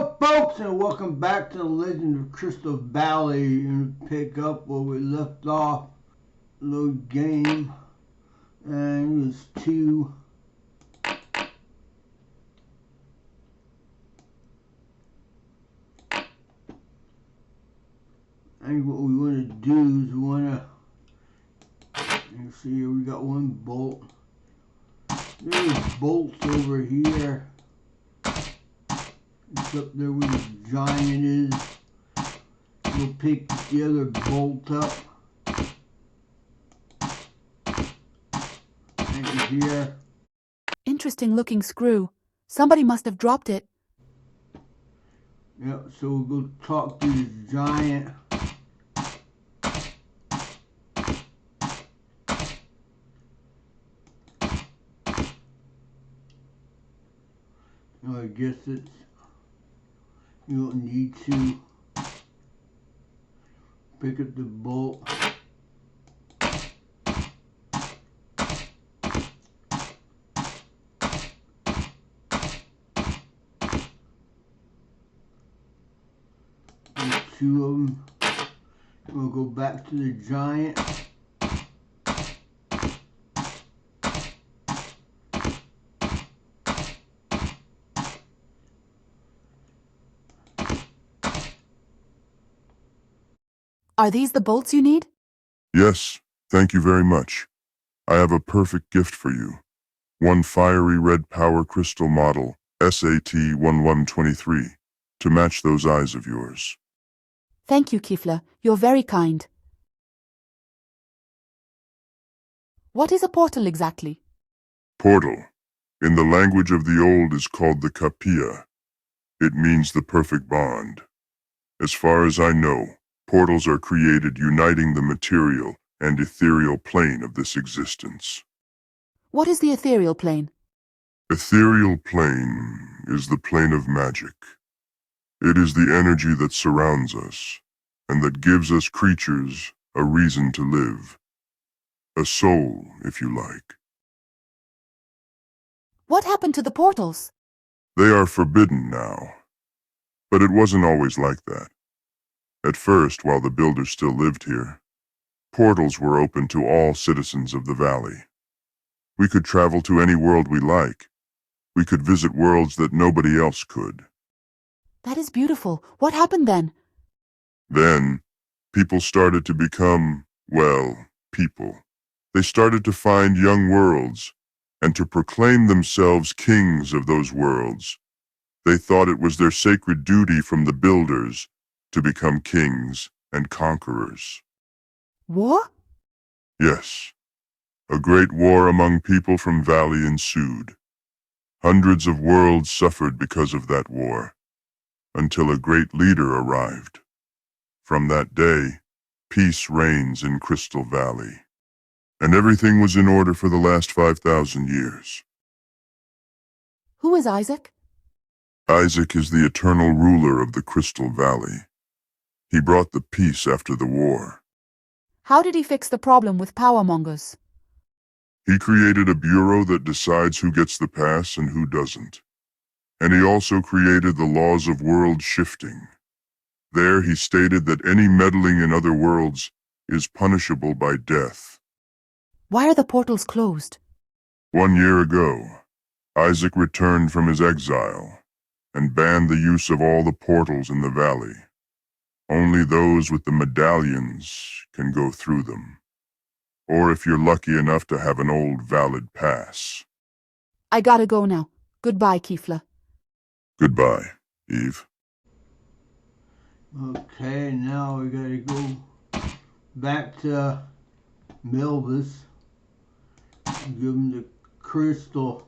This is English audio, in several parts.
Hello, folks, and welcome back to the Legend of Crystal Valley. And pick up where we left off. Little game, and it was two. I think what we want to do is we want to. You see here we got one bolt. There's bolts over here. It's up there where the giant is. We'll pick the other bolt up. And here. Interesting looking screw. Somebody must have dropped it. Yep, so we'll go talk to this giant. I guess it's, you don't need to pick up the bolt. There's two of them. We'll go back to the giant. Are these the bolts you need? Yes, thank you very much. I have a perfect gift for you. One fiery red power crystal model, SAT-1123, to match those eyes of yours. Thank you, Kifla. You're very kind. What is a portal exactly? Portal, in the language of the old, is called the Kapia. It means the perfect bond. As far as I know, portals are created uniting the material and ethereal plane of this existence. What is the ethereal plane? Ethereal plane is the plane of magic. It is the energy that surrounds us, and that gives us creatures a reason to live. A soul, if you like. What happened to the portals? They are forbidden now. But it wasn't always like that. At first, while the builders still lived here, portals were open to all citizens of the valley. We could travel to any world we like. We could visit worlds that nobody else could. That is beautiful. What happened then? Then, people started to become, well, people. They started to find young worlds, and to proclaim themselves kings of those worlds. They thought it was their sacred duty from the builders to become kings and conquerors. War? Yes. A great war among people from Valley ensued. Hundreds of worlds suffered because of that war, until a great leader arrived. From that day, peace reigns in Crystal Valley, and everything was in order for the last 5,000 years. Who is Isaac? Isaac is the eternal ruler of the Crystal Valley. He brought the peace after the war. How did he fix the problem with powermongers? He created a bureau that decides who gets the pass and who doesn't. And he also created the laws of world shifting. There he stated that any meddling in other worlds is punishable by death. Why are the portals closed? 1 year ago, Isaac returned from his exile and banned the use of all the portals in the valley. Only those with the medallions can go through them. Or if you're lucky enough to have an old valid pass. I gotta go now. Goodbye, Kifla. Goodbye, Eve. Okay, now we gotta go back to Melvis. Give him the crystal.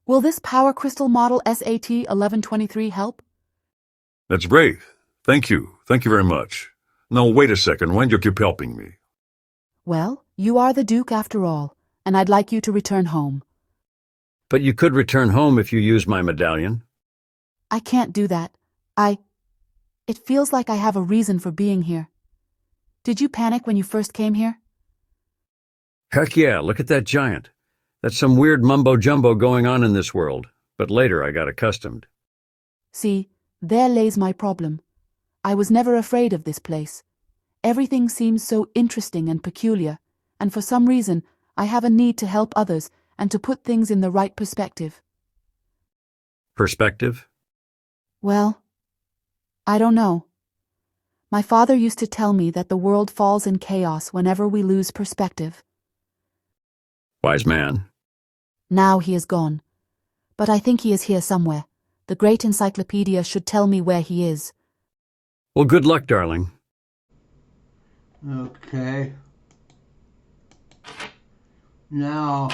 Will this power crystal model SAT-1123 help? That's great. Thank you. Thank you very much. Now, wait a second. Why do you keep helping me? Well, you are the Duke after all, and I'd like you to return home. But you could return home if you use my medallion. I can't do that. It feels like I have a reason for being here. Did you panic when you first came here? Heck yeah, look at that giant. That's some weird mumbo-jumbo going on in this world, but later I got accustomed. See, there lays my problem. I was never afraid of this place. Everything seems so interesting and peculiar, and for some reason I have a need to help others and to put things in the right perspective. Perspective? Well, I don't know. My father used to tell me that the world falls in chaos whenever we lose perspective. Wise man. Now he is gone. But I think he is here somewhere. The great encyclopedia should tell me where he is. Well, good luck, darling. Okay. Now,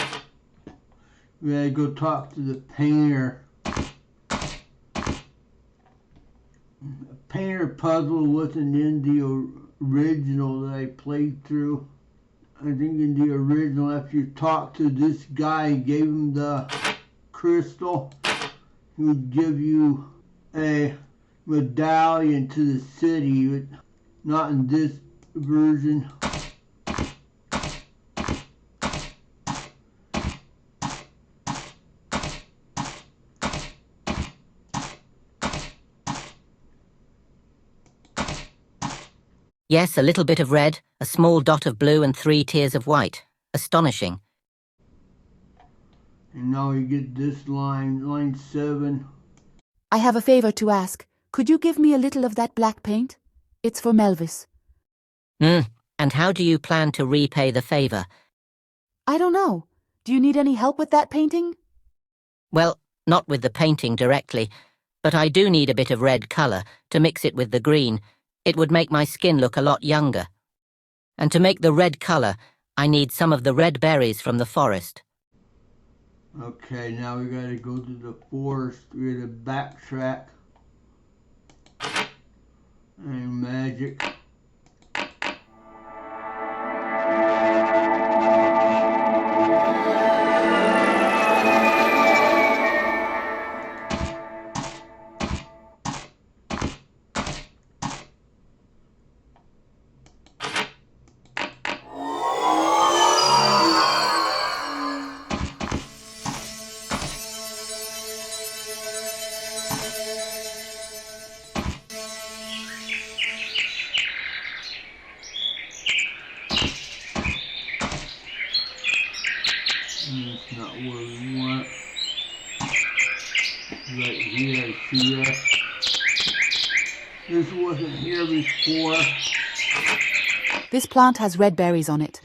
we gotta go talk to the painter. The painter puzzle wasn't in the original that I played through. I think in the original, after you talk to this guy, gave him the crystal, he would give you a medallion to the city, but not in this version. Yes, a little bit of red, a small dot of blue and 3 tiers of white. Astonishing. And now you get this line 7. I have a favor to ask. Could you give me a little of that black paint? It's for Melvis. And how do you plan to repay the favor? I don't know. Do you need any help with that painting? Well, not with the painting directly, but I do need a bit of red color to mix it with the green. It would make my skin look a lot younger. And to make the red color, I need some of the red berries from the forest. Okay, now we gotta go to the forest. We gotta backtrack. And magic. That's not where we want. Right here, here. This wasn't here before. This plant has red berries on it.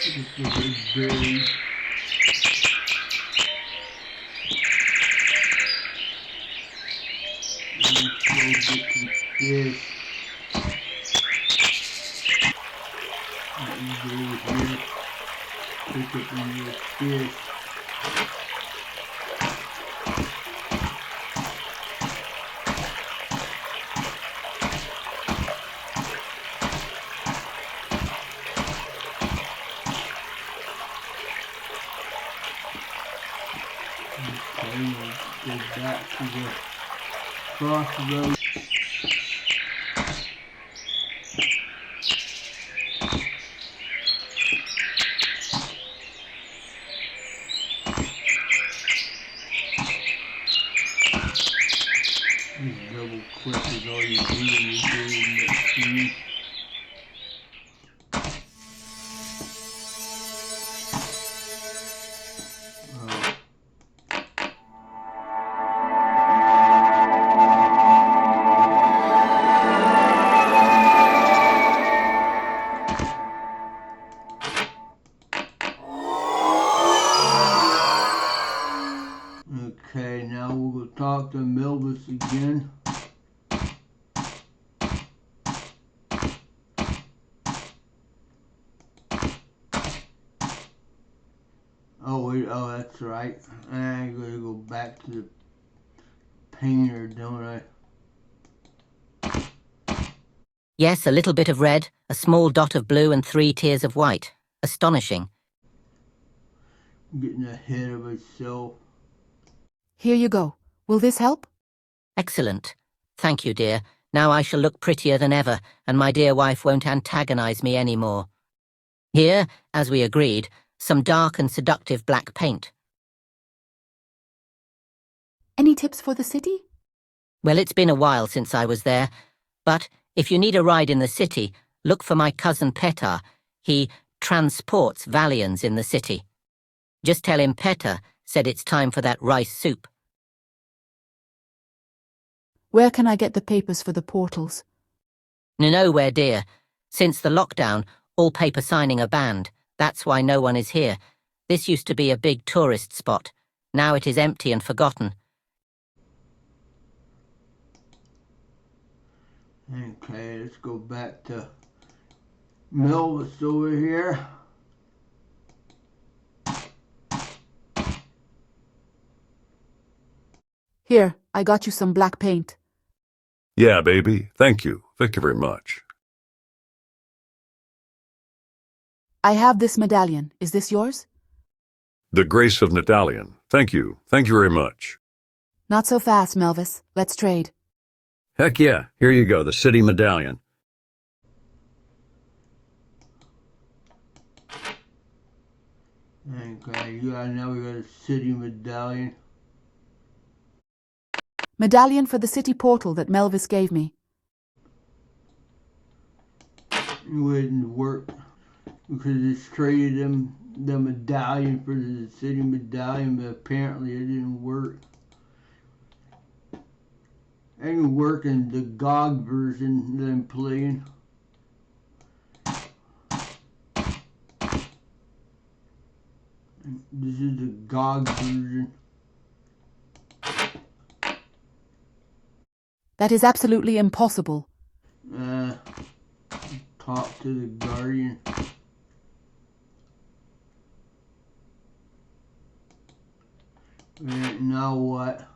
It's the red berries. This. Let me go over here. Pick up in this fish. Okay, we'll go back to the crossroads. Double click is all you do when you're doing that scene. Okay, now we'll go talk to Melvis again. Oh wait, oh that's right. I gotta go back to the painter, don't I? Yes, a little bit of red, a small dot of blue, and 3 tiers of white. Astonishing. I'm getting ahead of myself. Here you go. Will this help? Excellent. Thank you, dear. Now I shall look prettier than ever, and my dear wife won't antagonize me any more. Here, as we agreed, some dark and seductive black paint. Any tips for the city? Well, it's been a while since I was there, but if you need a ride in the city, look for my cousin Petar. He transports Valians in the city. Just tell him Petar said it's time for that rice soup. Where can I get the papers for the portals? Nowhere, dear. Since the lockdown, all paper signing are banned. That's why no one is here. This used to be a big tourist spot. Now it is empty and forgotten. Okay, let's go back to Melvis over here. Here, I got you some black paint. Yeah, baby. Thank you. Thank you very much. I have this medallion. Is this yours? The Grace of Natalian. Thank you. Thank you very much. Not so fast, Melvis. Let's trade. Heck yeah. Here you go, the city medallion. Okay, now we got a city medallion. Medallion for the city portal that Melvis gave me. It wouldn't work because it's traded the medallion for the city medallion, but apparently it didn't work. It didn't work in the GOG version that I'm playing. This is the GOG version. That is absolutely impossible. Talk to the Guardian. Now what?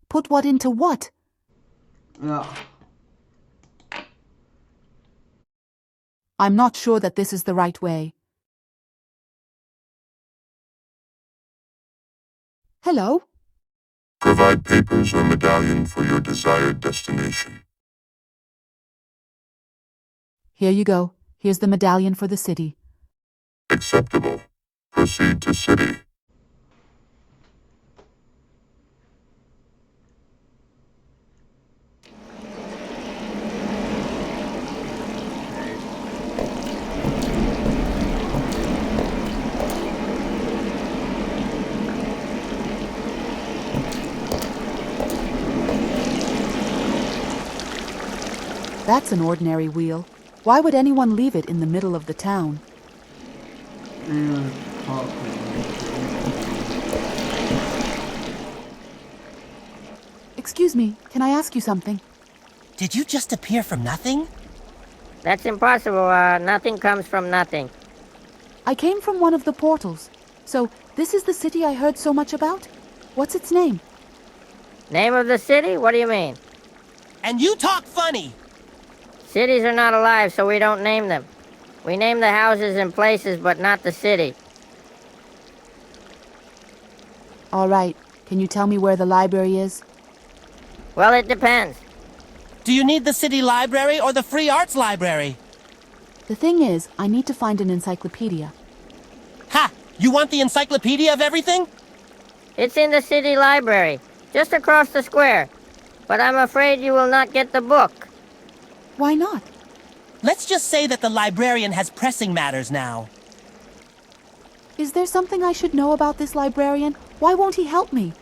Put what into what? I'm not sure that this is the right way. Hello? Provide papers or medallion for your desired destination. Here you go. Here's the medallion for the city. Acceptable. Proceed to city. That's an ordinary wheel. Why would anyone leave it in the middle of the town? Excuse me, can I ask you something? Did you just appear from nothing? That's impossible. Nothing comes from nothing. I came from one of the portals. So, this is the city I heard so much about? What's its name? Name of the city? What do you mean? And you talk funny! Cities are not alive, so we don't name them. We name the houses and places, but not the city. All right. Can you tell me where the library is? Well, it depends. Do you need the city library or the free arts library? The thing is, I need to find an encyclopedia. Ha! You want the encyclopedia of everything? It's in the city library, just across the square. But I'm afraid you will not get the book. Why not? Let's just say that the librarian has pressing matters now. Is there something I should know about this librarian? Why won't he help me?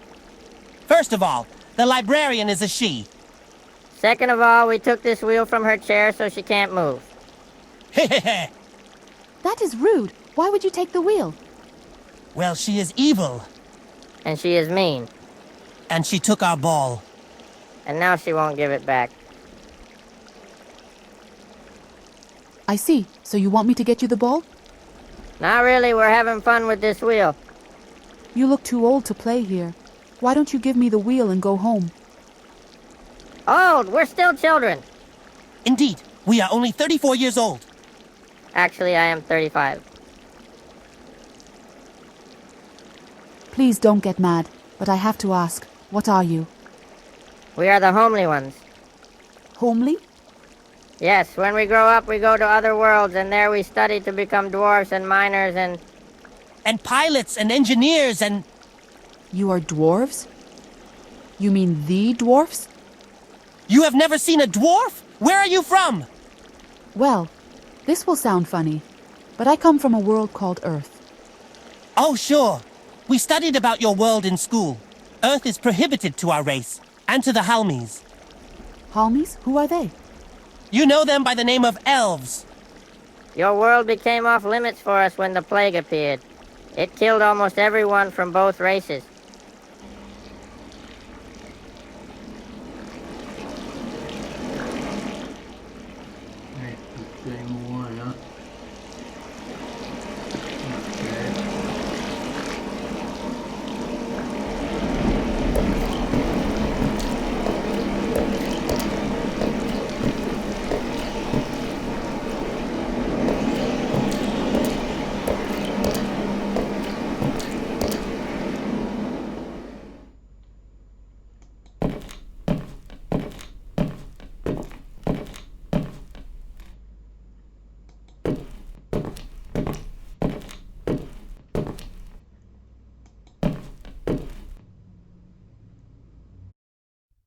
First of all, the librarian is a she. Second of all, we took this wheel from her chair so she can't move. Hehehe. That is rude. Why would you take the wheel? Well, she is evil. And she is mean. And she took our ball. And now she won't give it back. I see. So you want me to get you the ball? Not really, we're having fun with this wheel. You look too old to play here. Why don't you give me the wheel and go home? Old, we're still children. Indeed, we are only 34 years old. Actually, I am 35. Please don't get mad, but I have to ask, what are you? We are the homely ones. Homely? Yes, when we grow up, we go to other worlds, and there we study to become dwarfs and miners and... And pilots and engineers and... You are dwarves? You mean the dwarfs? You have never seen a dwarf? Where are you from? Well, this will sound funny, but I come from a world called Earth. Oh, sure. We studied about your world in school. Earth is prohibited to our race, and to the Halmies. Halmies? Who are they? You know them by the name of elves. Your world became off limits for us when the plague appeared. It killed almost everyone from both races. That's the same one, huh?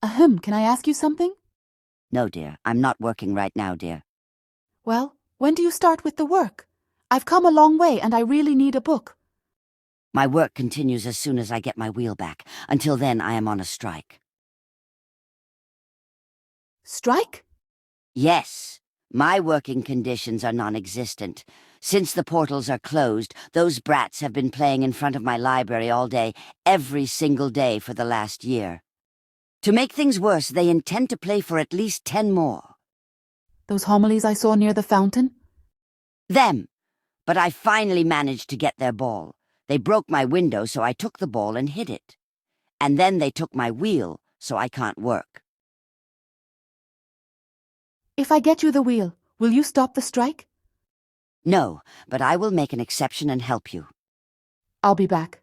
Ahem, can I ask you something? No, dear. I'm not working right now, dear. Well, when do you start with the work? I've come a long way and I really need a book. My work continues as soon as I get my wheel back. Until then, I am on a strike. Strike? Yes. My working conditions are non-existent. Since the portals are closed, those brats have been playing in front of my library all day, every single day for the last year. To make things worse, they intend to play for at least 10 more. Those homilies I saw near the fountain? Them. But I finally managed to get their ball. They broke my window, so I took the ball and hid it. And then they took my wheel, so I can't work. If I get you the wheel, will you stop the strike? No, but I will make an exception and help you. I'll be back.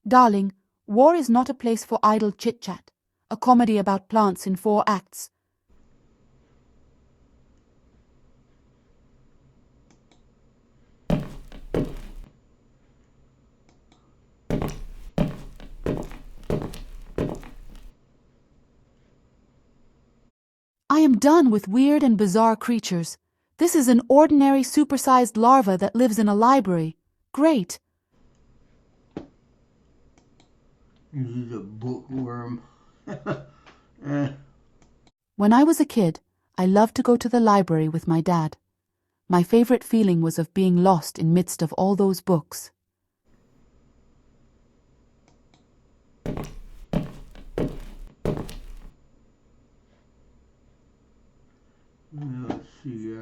Darling, war is not a place for idle chit-chat. A comedy about plants in 4 acts. I am done with weird and bizarre creatures. This is an ordinary supersized larva that lives in a library. Great. This is a bookworm. When I was a kid, I loved to go to the library with my dad. My favorite feeling was of being lost in midst of all those books. Let's see,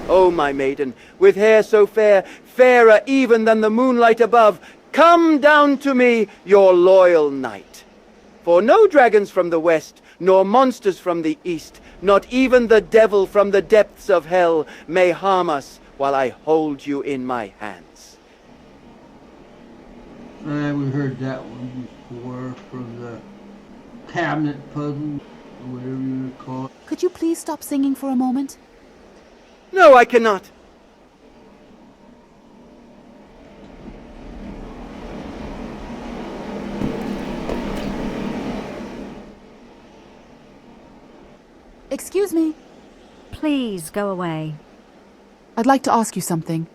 O my maiden, with hair so fair, fairer even than the moonlight above, come down to me, your loyal knight. For no dragons from the west, nor monsters from the east, not even the devil from the depths of hell may harm us while I hold you in my hands. we heard that one before from the cabinet puzzle, or whatever you want to call it. Could you please stop singing for a moment? No, I cannot. Excuse me. Please go away. I'd like to ask you something.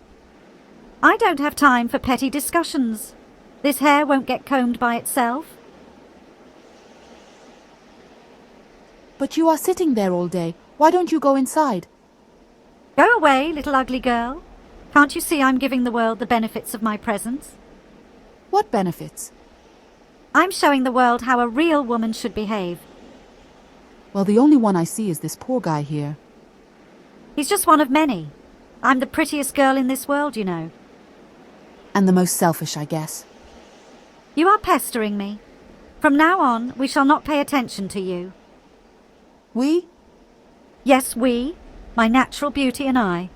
I don't have time for petty discussions. This hair won't get combed by itself. But you are sitting there all day. Why don't you go inside? Go away, little ugly girl. Can't you see I'm giving the world the benefits of my presence? What benefits? I'm showing the world how a real woman should behave. Well, the only one I see is this poor guy here. He's just one of many. I'm the prettiest girl in this world, you know. And the most selfish, I guess. You are pestering me. From now on, we shall not pay attention to you. We? Yes, we. My natural beauty and I.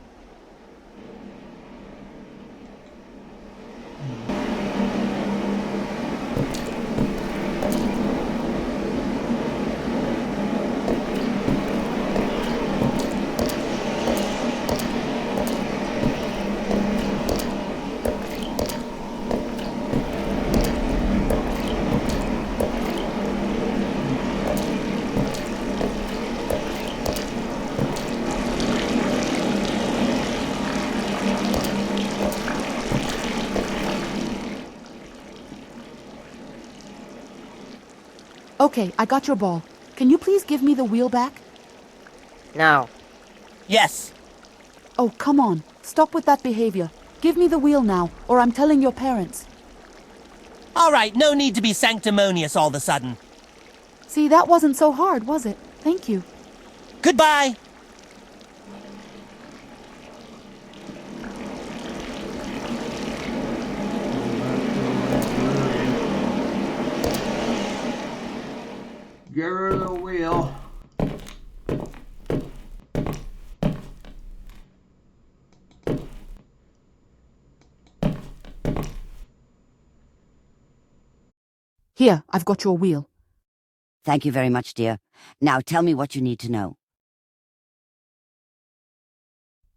Okay, I got your ball. Can you please give me the wheel back? No. Yes. Oh, come on. Stop with that behavior. Give me the wheel now, or I'm telling your parents. All right, no need to be sanctimonious all of a sudden. See, that wasn't so hard, was it? Thank you. Goodbye. Get rid of the wheel. Here, I've got your wheel. Thank you very much, dear. Now tell me what you need to know.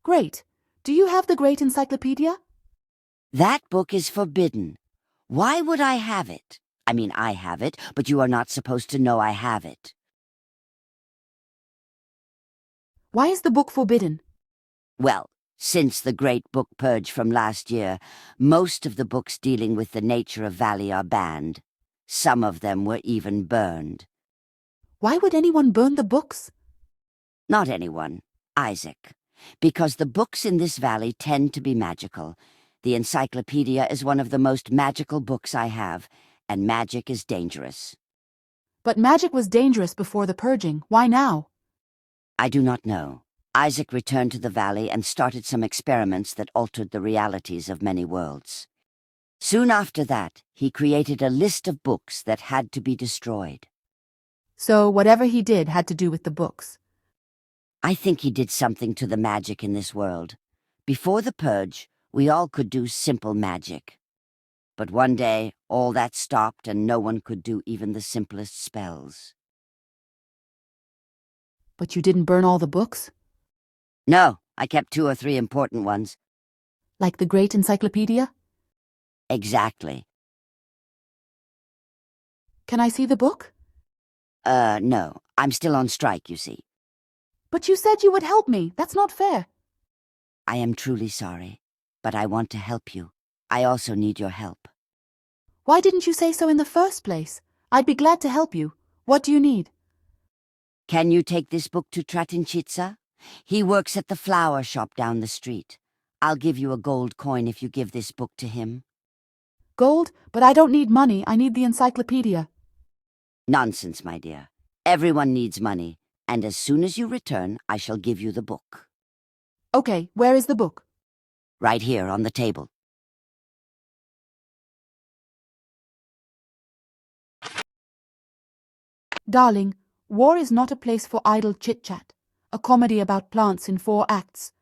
Great. Do you have the Great Encyclopedia? That book is forbidden. Why would I have it? I mean, I have it, but you are not supposed to know I have it. Why is the book forbidden? Well, since the Great Book Purge from last year, most of the books dealing with the nature of Valley are banned. Some of them were even burned. Why would anyone burn the books? Not anyone, Isaac. Because the books in this valley tend to be magical. The encyclopedia is one of the most magical books I have, and magic is dangerous. But magic was dangerous before the purging. Why now? I do not know. Isaac returned to the valley and started some experiments that altered the realities of many worlds. Soon after that, he created a list of books that had to be destroyed. So whatever he did had to do with the books. I think he did something to the magic in this world. Before the purge, we all could do simple magic. But one day, all that stopped and no one could do even the simplest spells. But you didn't burn all the books? No, I kept 2 or 3 important ones. Like the Great Encyclopedia? Exactly. Can I see the book? No. I'm still on strike, you see. But you said you would help me. That's not fair. I am truly sorry, but I want to help you. I also need your help. Why didn't you say so in the first place? I'd be glad to help you. What do you need? Can you take this book to Tratinchitsa? He works at the flower shop down the street. I'll give you a gold coin if you give this book to him. Gold? But I don't need money. I need the encyclopedia. Nonsense, my dear. Everyone needs money, and as soon as you return, I shall give you the book. Okay, where is the book? Right here on the table. Darling, war is not a place for idle chit-chat. A comedy about plants in 4 acts.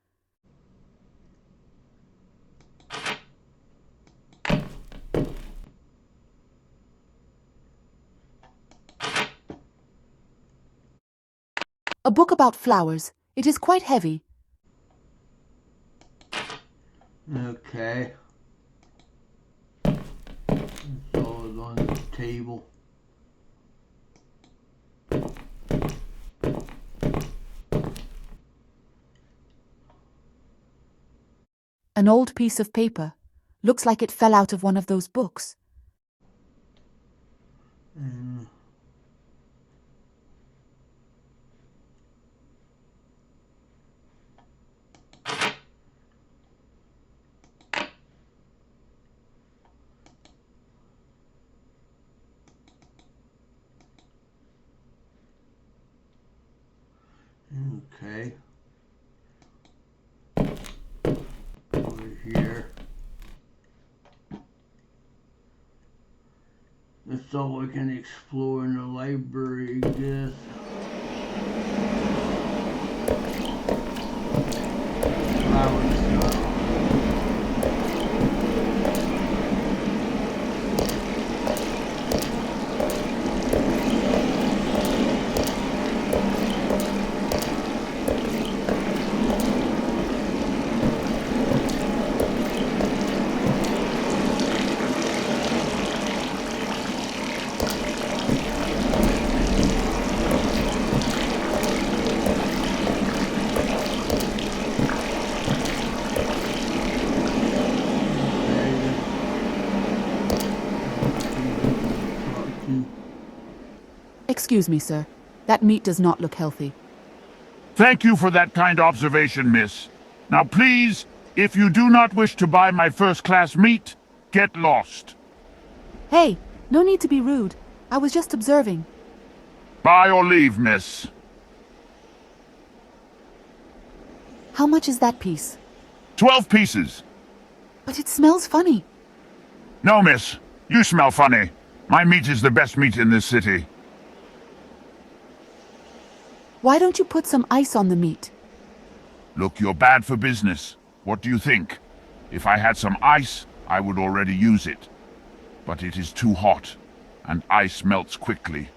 A book about flowers. It is quite heavy. Okay. It's all on the table. An old piece of paper. Looks like it fell out of one of those books. Okay. Over here. That's all we can explore in the library, I guess. Flower shop. Excuse me, sir. That meat does not look healthy. Thank you for that kind observation, miss. Now please, if you do not wish to buy my first-class meat, get lost. Hey, no need to be rude. I was just observing. Buy or leave, miss. How much is that piece? 12 pieces. But it smells funny. No, miss. You smell funny. My meat is the best meat in this city. Why don't you put some ice on the meat? Look, you're bad for business. What do you think? If I had some ice, I would already use it. But it is too hot, and ice melts quickly.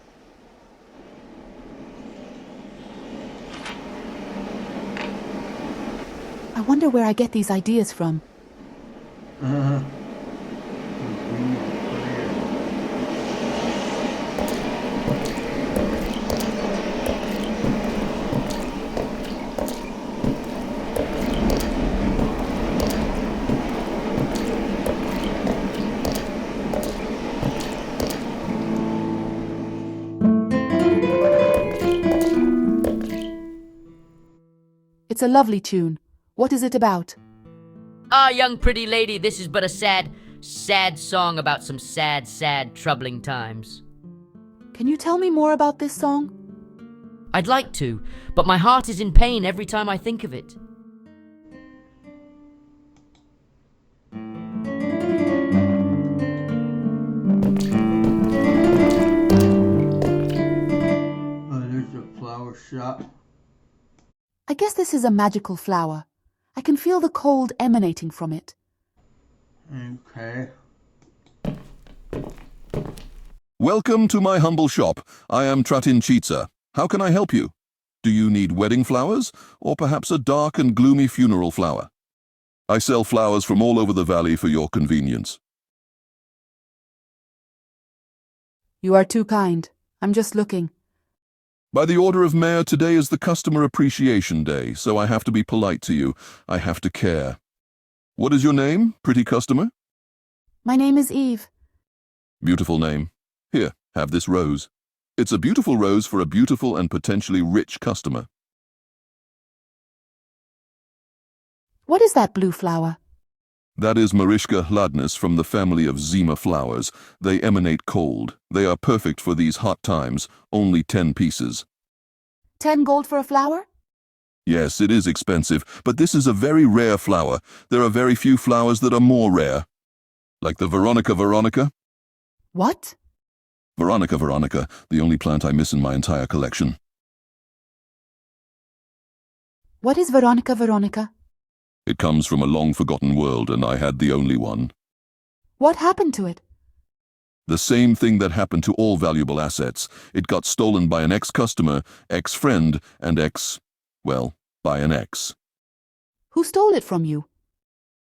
I wonder where I get these ideas from. It's a lovely tune. What is it about? Ah, young pretty lady, this is but a sad, sad song about some sad, sad, troubling times. Can you tell me more about this song? I'd like to, but my heart is in pain every time I think of it. Oh, there's a flower shop. I guess this is a magical flower. I can feel the cold emanating from it. Okay. Welcome to my humble shop. I am Tratinchitsa. How can I help you? Do you need wedding flowers, or perhaps a dark and gloomy funeral flower? I sell flowers from all over the valley for your convenience. You are too kind. I'm just looking. By the order of Mayor, today is the Customer Appreciation Day, so I have to be polite to you. I have to care. What is your name, pretty customer? My name is Eve. Beautiful name. Here, have this rose. It's a beautiful rose for a beautiful and potentially rich customer. What is that blue flower? That is Marischka hladnus from the family of Zima flowers. They emanate cold. They are perfect for these hot times. Only 10 pieces. 10 gold for a flower? Yes, it is expensive, but this is a very rare flower. There are very few flowers that are more rare. Like the Veronica veronica. What? Veronica veronica, the only plant I miss in my entire collection. What is Veronica veronica? It comes from a long-forgotten world, and I had the only one. What happened to it? The same thing that happened to all valuable assets. It got stolen by an ex-customer, ex-friend, and by an ex. Who stole it from you?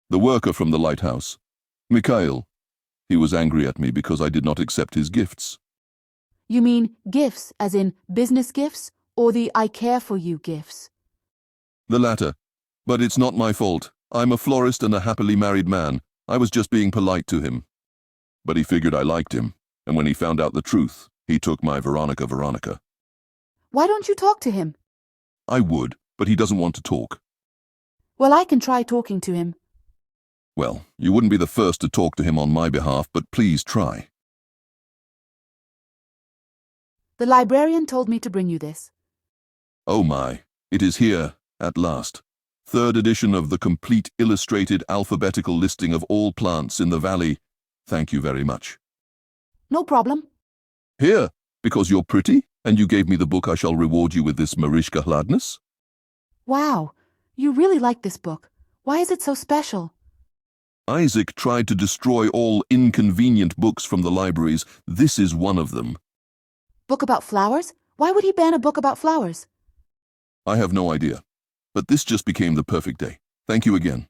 The worker from the lighthouse. Mikhail. He was angry at me because I did not accept his gifts. You mean gifts, as in business gifts, or the I care for you gifts? The latter. But it's not my fault. I'm a florist and a happily married man. I was just being polite to him. But he figured I liked him, and when he found out the truth, he took my Veronica veronica. Why don't you talk to him? I would, but he doesn't want to talk. Well, I can try talking to him. Well, you wouldn't be the first to talk to him on my behalf, but please try. The librarian told me to bring you this. Oh my, It is here, at last. 3rd edition of the complete illustrated alphabetical listing of all plants in the valley. Thank you very much. No problem. Here, because you're pretty, and you gave me the book, I shall reward you with this Marischka Hladness. Wow, you really like this book. Why is it so special? Isaac tried to destroy all inconvenient books from the libraries. This is one of them. Book about flowers? Why would he ban a book about flowers? I have no idea. But this just became the perfect day. Thank you again.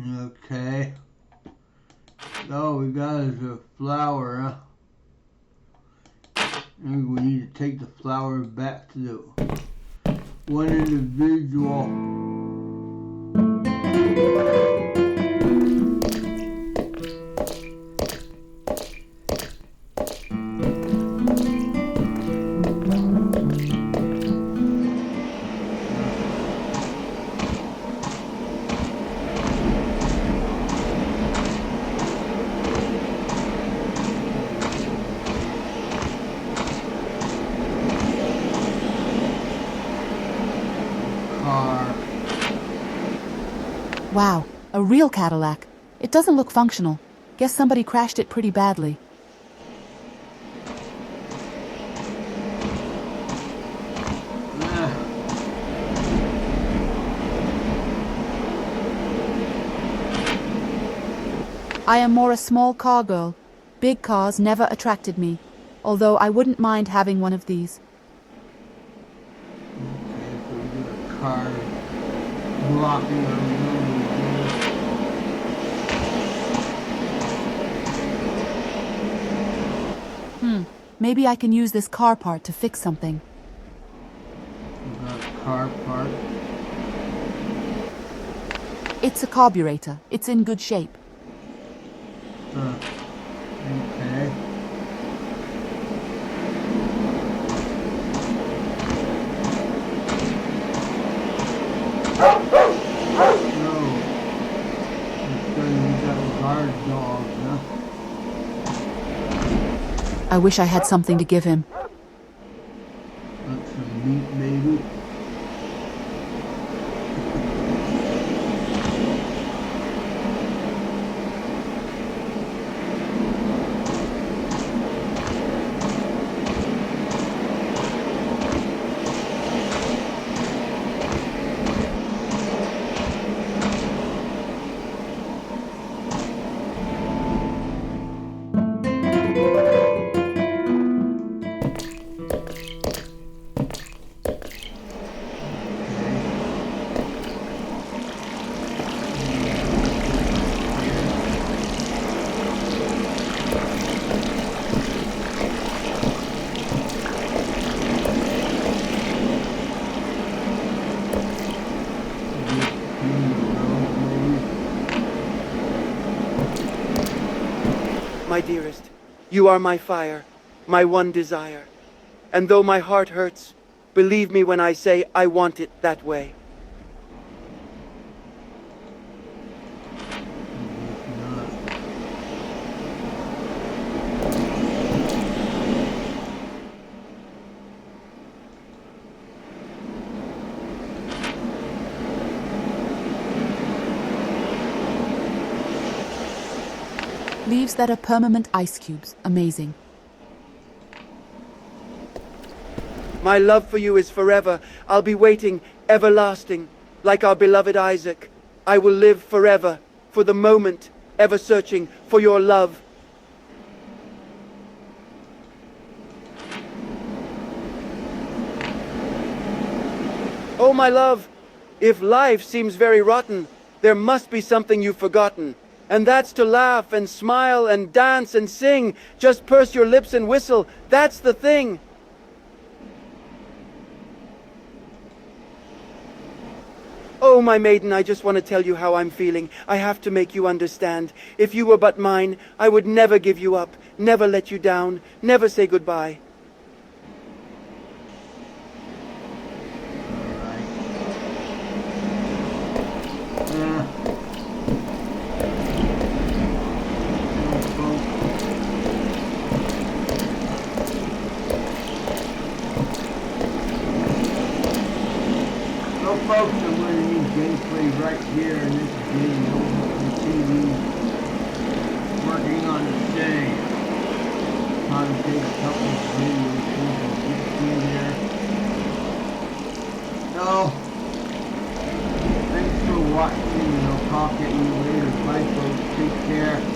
Okay. All we got is a flower, huh? And we need to take the flower back to the one individual. Wow, a real Cadillac. It doesn't look functional. Guess somebody crashed it pretty badly. I am more a small car girl. Big cars never attracted me, although I wouldn't mind having one of these. Okay, so we got a car blocking our road. Maybe I can use this car part to fix something. We got a car part. It's a carburetor. It's in good shape. Okay. I wish I had something to give him. That's some meat, maybe. My dearest, you are my fire, my one desire. And though my heart hurts, believe me when I say I want it that way. Leaves that are permanent ice cubes. Amazing. My love for you is forever. I'll be waiting, everlasting, like our beloved Isaac. I will live forever, for the moment, ever searching for your love. Oh, my love, if life seems very rotten, there must be something you've forgotten. And that's to laugh and smile and dance and sing. Just purse your lips and whistle. That's the thing. Oh, my maiden, I just want to tell you how I'm feeling. I have to make you understand. If you were but mine, I would never give you up, never let you down, never say goodbye. here in this video. You see me working on the thing. Probably take a couple of videos to get through there. So, thanks for watching, and I'll talk at you later. Bye folks, take care.